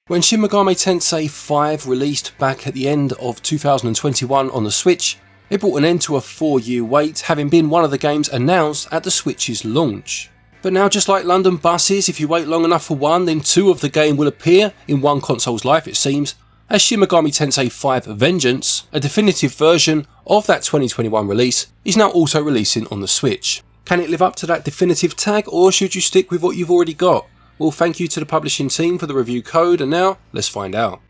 When Shin Megami Tensei V released back at the end of 2021 on the Switch, it brought an end to a 4-year wait, having been one of the games announced at the Switch's launch. But now, just like London buses, if you wait long enough for one, then two of the game will appear in one console's life, it seems, as Shin Megami Tensei V Vengeance, a definitive version of that 2021 release, is now also releasing on the Switch. Can it live up to that definitive tag, or should you stick with what you've already got? Well, thank you to the publishing team for the review code, and now, let's find out.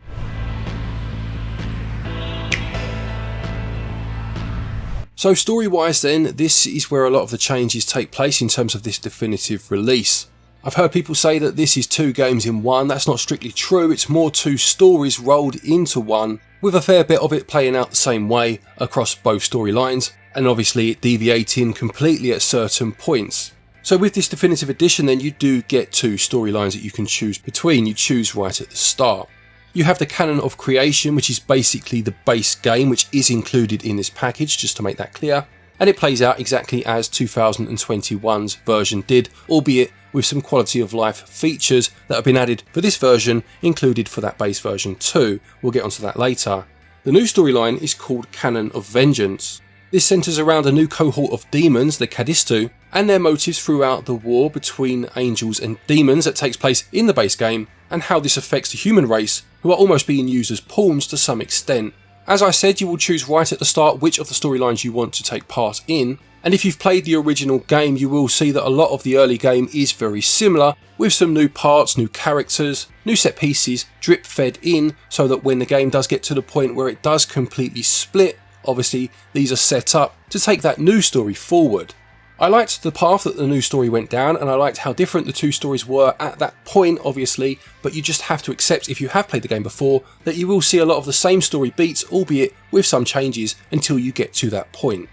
So story-wise then, this is where a lot of the changes take place in terms of this definitive release. I've heard people say that this is two games in one. That's not strictly true, it's more two stories rolled into one, with a fair bit of it playing out the same way across both storylines, and obviously deviating completely at certain points. So with this definitive edition then, you do get two storylines that you can choose between. You choose right at the start. You have the Canon of Creation, which is basically the base game, which is included in this package, just to make that clear, and it plays out exactly as 2021's version did, albeit with some quality of life features that have been added for this version, included for that base version too. We'll get onto that later. The new storyline is called Canon of Vengeance. This centres around a new cohort of demons, the Cadistu, and their motives throughout the war between angels and demons that takes place in the base game, and how this affects the human race, who are almost being used as pawns to some extent. As I said, you will choose right at the start which of the storylines you want to take part in, and if you've played the original game, you will see that a lot of the early game is very similar, with some new parts, new characters, new set pieces drip fed in, so that when the game does get to the point where it does completely split, obviously these are set up to take that new story forward. I liked the path that the new story went down, and I liked how different the two stories were at that point, obviously, but you just have to accept, if you have played the game before, that you will see a lot of the same story beats, albeit with some changes, until you get to that point.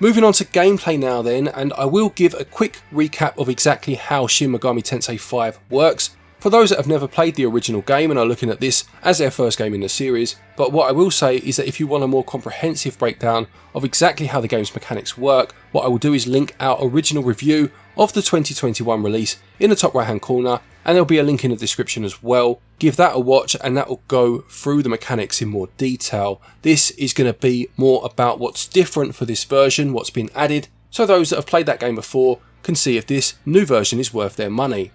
Moving on to gameplay now then, and I will give a quick recap of exactly how Shin Megami Tensei V works, for those that have never played the original game and are looking at this as their first game in the series. But what I will say is that if you want a more comprehensive breakdown of exactly how the game's mechanics work, what I will do is link our original review of the 2021 release in the top right hand corner, and there'll be a link in the description as well. Give that a watch and that will go through the mechanics in more detail. This is going to be more about what's different for this version, what's been added, so those that have played that game before can see if this new version is worth their money.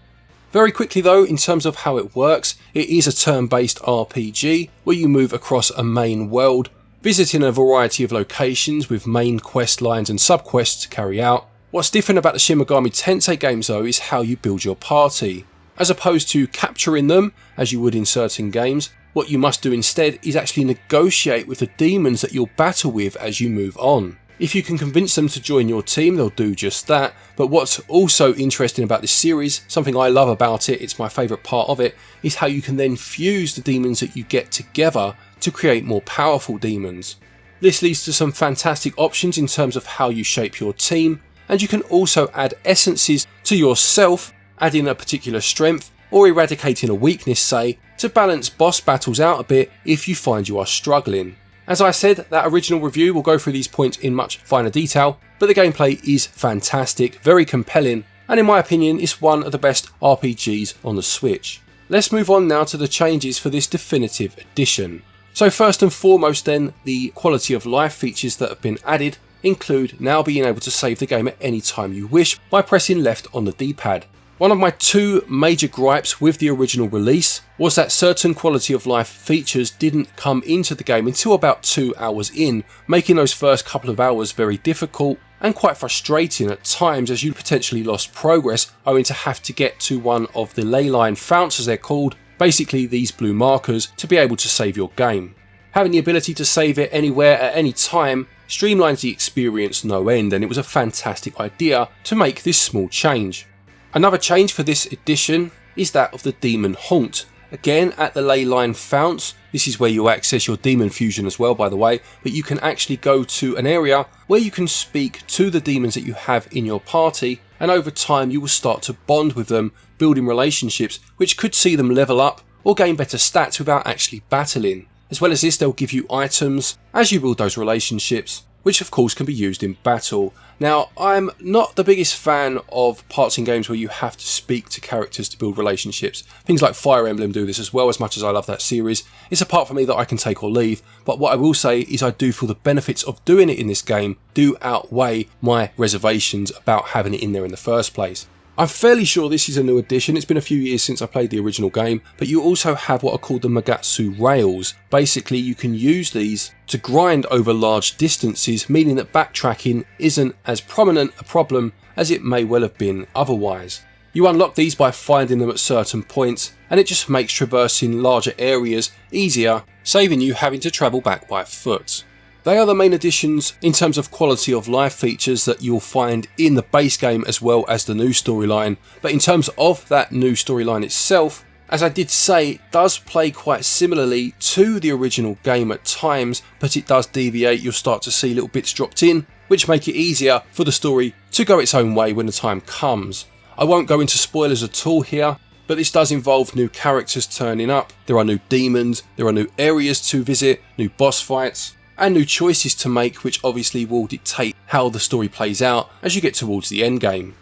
Very quickly though, in terms of how it works, it is a turn-based RPG where you move across a main world, visiting a variety of locations with main quest lines and sub-quests to carry out. What's different about the Shin Megami Tensei games though is how you build your party. As opposed to capturing them, as you would in certain games, what you must do instead is actually negotiate with the demons that you'll battle with as you move on. If you can convince them to join your team, they'll do just that. But what's also interesting about this series, something I love about it, it's my favourite part of it, is how you can then fuse the demons that you get together to create more powerful demons. This leads to some fantastic options in terms of how you shape your team, and you can also add essences to yourself, adding a particular strength or eradicating a weakness, say, to balance boss battles out a bit if you find you are struggling. As I said, that original review will go through these points in much finer detail, but the gameplay is fantastic, very compelling, and in my opinion it's one of the best RPGs on the Switch. Let's move on now to the changes for this definitive edition. So first and foremost then, the quality of life features that have been added include now being able to save the game at any time you wish by pressing left on the D-pad. One of my two major gripes with the original release was that certain quality of life features didn't come into the game until about 2 hours in, making those first couple of hours very difficult and quite frustrating at times, as you potentially lost progress owing to have to get to one of the ley line founts, as they're called, basically these blue markers, to be able to save your game. Having the ability to save it anywhere at any time streamlines the experience no end, and it was a fantastic idea to make this small change. Another change for this edition is that of the Demon Haunt. Again, at the ley line founts, this is where you access your demon fusion as well, by the way, but you can actually go to an area where you can speak to the demons that you have in your party, and over time you will start to bond with them, building relationships which could see them level up or gain better stats without actually battling. As well as this, they'll give you items as you build those relationships, which of course can be used in battle. Now, I'm not the biggest fan of parts in games where you have to speak to characters to build relationships. Things like Fire Emblem do this as well. As much as I love that series, it's a part for me that I can take or leave, but what I will say is I do feel the benefits of doing it in this game do outweigh my reservations about having it in there in the first place. I'm fairly sure this is a new addition. It's been a few years since I played the original game, but you also have what are called the Magatsu rails. Basically, you can use these to grind over large distances, meaning that backtracking isn't as prominent a problem as it may well have been otherwise. You unlock these by finding them at certain points, and it just makes traversing larger areas easier, saving you having to travel back by foot. They are the main additions in terms of quality of life features that you'll find in the base game as well as the new storyline. But in terms of that new storyline itself, as I did say, it does play quite similarly to the original game at times, but it does deviate. You'll start to see little bits dropped in, which make it easier for the story to go its own way when the time comes. I won't go into spoilers at all here, but this does involve new characters turning up. There are new demons, there are new areas to visit, new boss fights, and new choices to make, which obviously will dictate how the story plays out as you get towards the end game.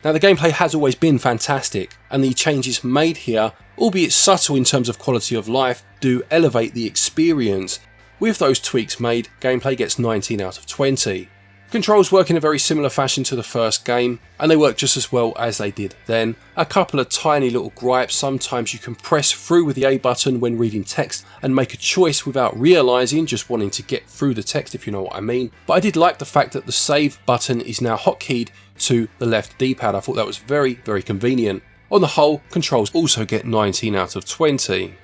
Now, the gameplay has always been fantastic, and the changes made here, albeit subtle in terms of quality of life, do elevate the experience. With those tweaks made, gameplay gets 19 out of 20. Controls work in a very similar fashion to the first game, and they work just as well as they did then. A couple of tiny little gripes: sometimes you can press through with the A button when reading text and make a choice without realising, just wanting to get through the text, if you know what I mean. But I did like the fact that the save button is now hotkeyed to the left D-pad. I thought that was very, very convenient. On the whole, controls also get 19 out of 20.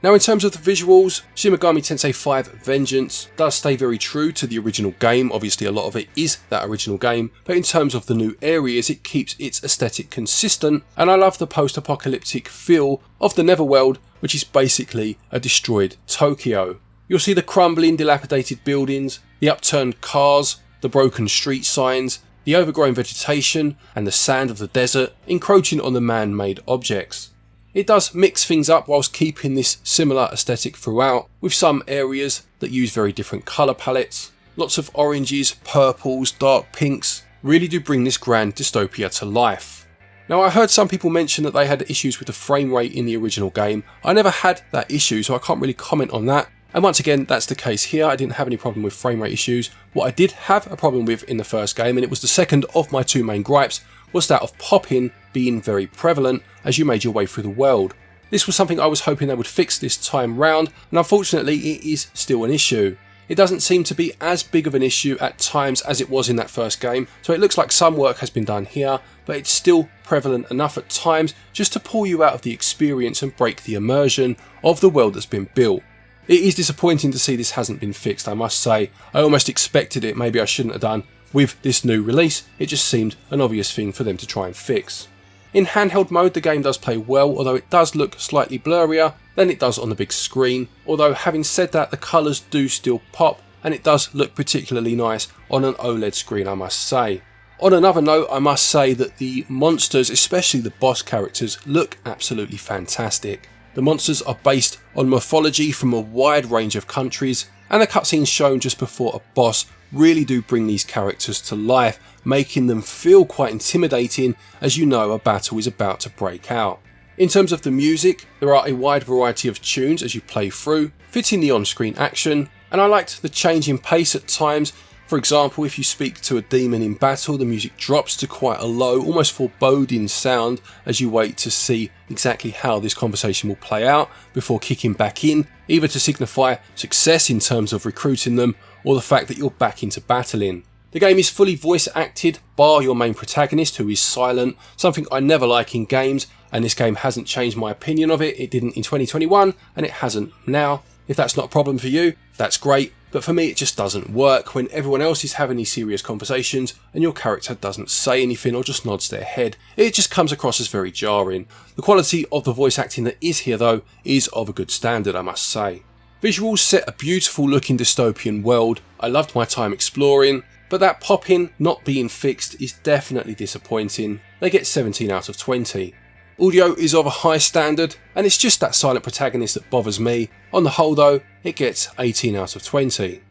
Now, in terms of the visuals, Shin Megami Tensei V Vengeance does stay very true to the original game. Obviously, a lot of it is that original game, but in terms of the new areas, it keeps its aesthetic consistent, and I love the post-apocalyptic feel of the Netherworld, which is basically a destroyed Tokyo. You'll see the crumbling, dilapidated buildings, the upturned cars, the broken street signs, the overgrown vegetation, and the sand of the desert encroaching on the man-made objects. It does mix things up whilst keeping this similar aesthetic throughout, with some areas that use very different colour palettes. Lots of oranges, purples, dark pinks really do bring this grand dystopia to life. Now, I heard some people mention that they had issues with the frame rate in the original game. I never had that issue, so I can't really comment on that. And once again, that's the case here. I didn't have any problem with frame rate issues. What I did have a problem with in the first game, and it was the second of my two main gripes, was that of pop-in being very prevalent as you made your way through the world. This was something I was hoping they would fix this time round, and unfortunately it is still an issue. It doesn't seem to be as big of an issue at times as it was in that first game, so it looks like some work has been done here, but it's still prevalent enough at times just to pull you out of the experience and break the immersion of the world that's been built. It is disappointing to see this hasn't been fixed, I must say. I almost expected it, maybe I shouldn't have done. With this new release, it just seemed an obvious thing for them to try and fix. In handheld mode, the game does play well, although it does look slightly blurrier than it does on the big screen. Although, having said that, the colours do still pop, and it does look particularly nice on an OLED screen, I must say. On another note, I must say that the monsters, especially the boss characters, look absolutely fantastic. The monsters are based on mythology from a wide range of countries, and the cutscenes shown just before a boss really do bring these characters to life, making them feel quite intimidating as you know a battle is about to break out. In terms of the music, there are a wide variety of tunes as you play through, fitting the on-screen action, and I liked the change in pace at times. For example, if you speak to a demon in battle, the music drops to quite a low, almost foreboding sound as you wait to see exactly how this conversation will play out before kicking back in, either to signify success in terms of recruiting them or the fact that you're back into battling. The game is fully voice acted, bar your main protagonist who is silent, something I never like in games, and this game hasn't changed my opinion of it. It didn't in 2021 and it hasn't now. If that's not a problem for you, that's great. But for me, it just doesn't work when everyone else is having these serious conversations and your character doesn't say anything or just nods their head. It just comes across as very jarring. The quality of the voice acting that is here though is of a good standard, I must say. Visuals set a beautiful looking dystopian world. I loved my time exploring, but that pop-in not being fixed is definitely disappointing. They get 17 out of 20. Audio is of a high standard, and it's just that silent protagonist that bothers me. On the whole though, it gets 18 out of 20.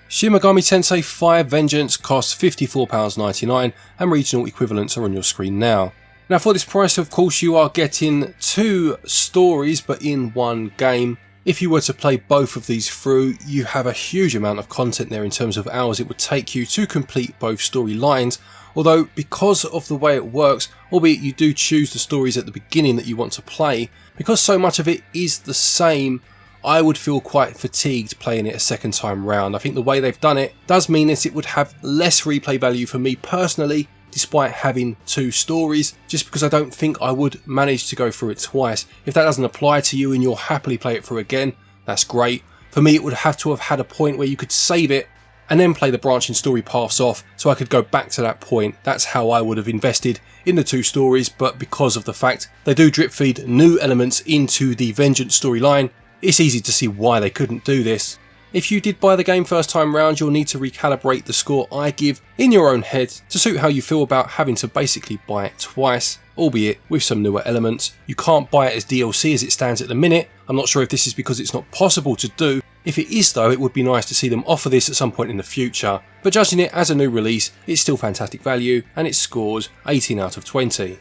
Shin Megami Tensei V Vengeance costs £54.99 and regional equivalents are on your screen now. Now for this price, of course, you are getting 2 stories but in one game. If you were to play both of these through, you have a huge amount of content there in terms of hours it would take you to complete both storylines. Although because of the way it works, albeit you do choose the stories at the beginning that you want to play, because so much of it is the same, I would feel quite fatigued playing it a second time round. I think the way they've done it does mean that it would have less replay value for me personally, despite having 2 stories, just because I don't think I would manage to go through it twice. If that doesn't apply to you and you'll happily play it through again, that's great. For me, it would have to have had a point where you could save it and then play the branching story paths off so I could go back to that point. That's how I would have invested in the 2 stories, but because of the fact they do drip feed new elements into the Vengeance storyline, it's easy to see why they couldn't do this. If you did buy the game first time round, you'll need to recalibrate the score I give in your own head to suit how you feel about having to basically buy it twice, albeit with some newer elements. You can't buy it as DLC as it stands at the minute. I'm not sure if this is because it's not possible to do. If it is though, it would be nice to see them offer this at some point in the future. But judging it as a new release, it's still fantastic value and it scores 18 out of 20.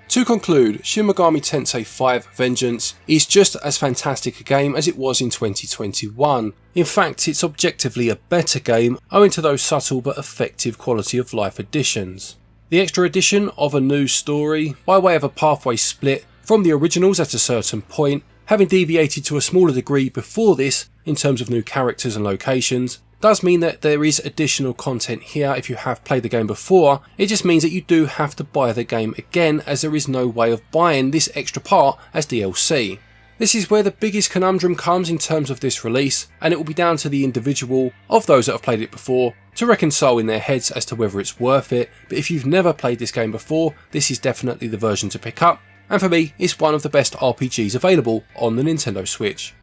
To conclude, Shin Megami Tensei V Vengeance is just as fantastic a game as it was in 2021. In fact, it's objectively a better game owing to those subtle but effective quality of life additions. The extra addition of a new story, by way of a pathway split from the originals at a certain point, having deviated to a smaller degree before this in terms of new characters and locations, does mean that there is additional content here if you have played the game before. It just means that you do have to buy the game again, as there is no way of buying this extra part as DLC. This is where the biggest conundrum comes in terms of this release, and it will be down to the individual of those that have played it before to reconcile in their heads as to whether it's worth it. But if you've never played this game before, this is definitely the version to pick up, and for me it's one of the best RPGs available on the Nintendo Switch.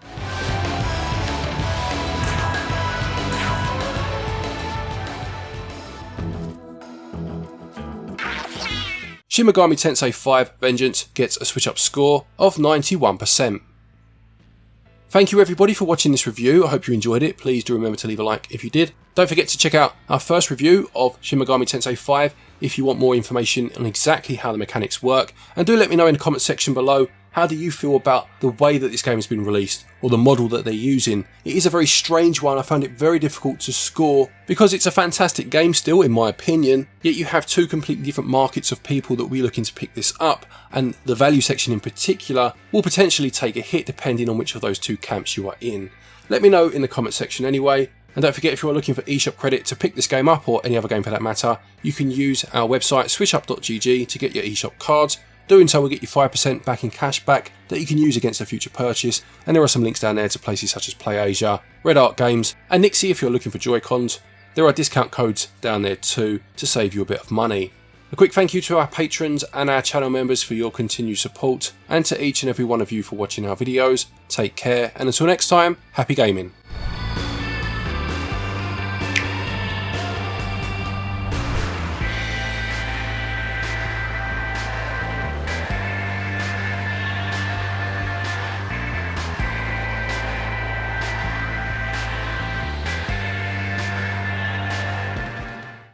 Shin Megami Tensei V Vengeance gets a SwitchUp score of 91%. Thank you everybody for watching this review. I hope you enjoyed it. Please do remember to leave a like if you did. Don't forget to check out our first review of Shin Megami Tensei V if you want more information on exactly how the mechanics work, and do let me know in the comment section below, how do you feel about the way that this game has been released, or the model that they're using. It is a very strange one. I found it very difficult to score because it's a fantastic game still in my opinion, yet you have 2 completely different markets of people that will be looking to pick this up, and the value section in particular will potentially take a hit depending on which of those 2 camps you are in. Let me know in the comment section anyway. And don't forget, if you are looking for eShop credit to pick this game up, or any other game for that matter, you can use our website switchup.gg to get your eShop cards. Doing so will get you 5% back in cash back that you can use against a future purchase, and there are some links down there to places such as PlayAsia, Red Art Games and Nixie if you're looking for joycons. There are discount codes down there too to save you a bit of money. A quick thank you to our patrons and our channel members for your continued support, and to each and every one of you for watching our videos. Take care, and until next time, happy gaming.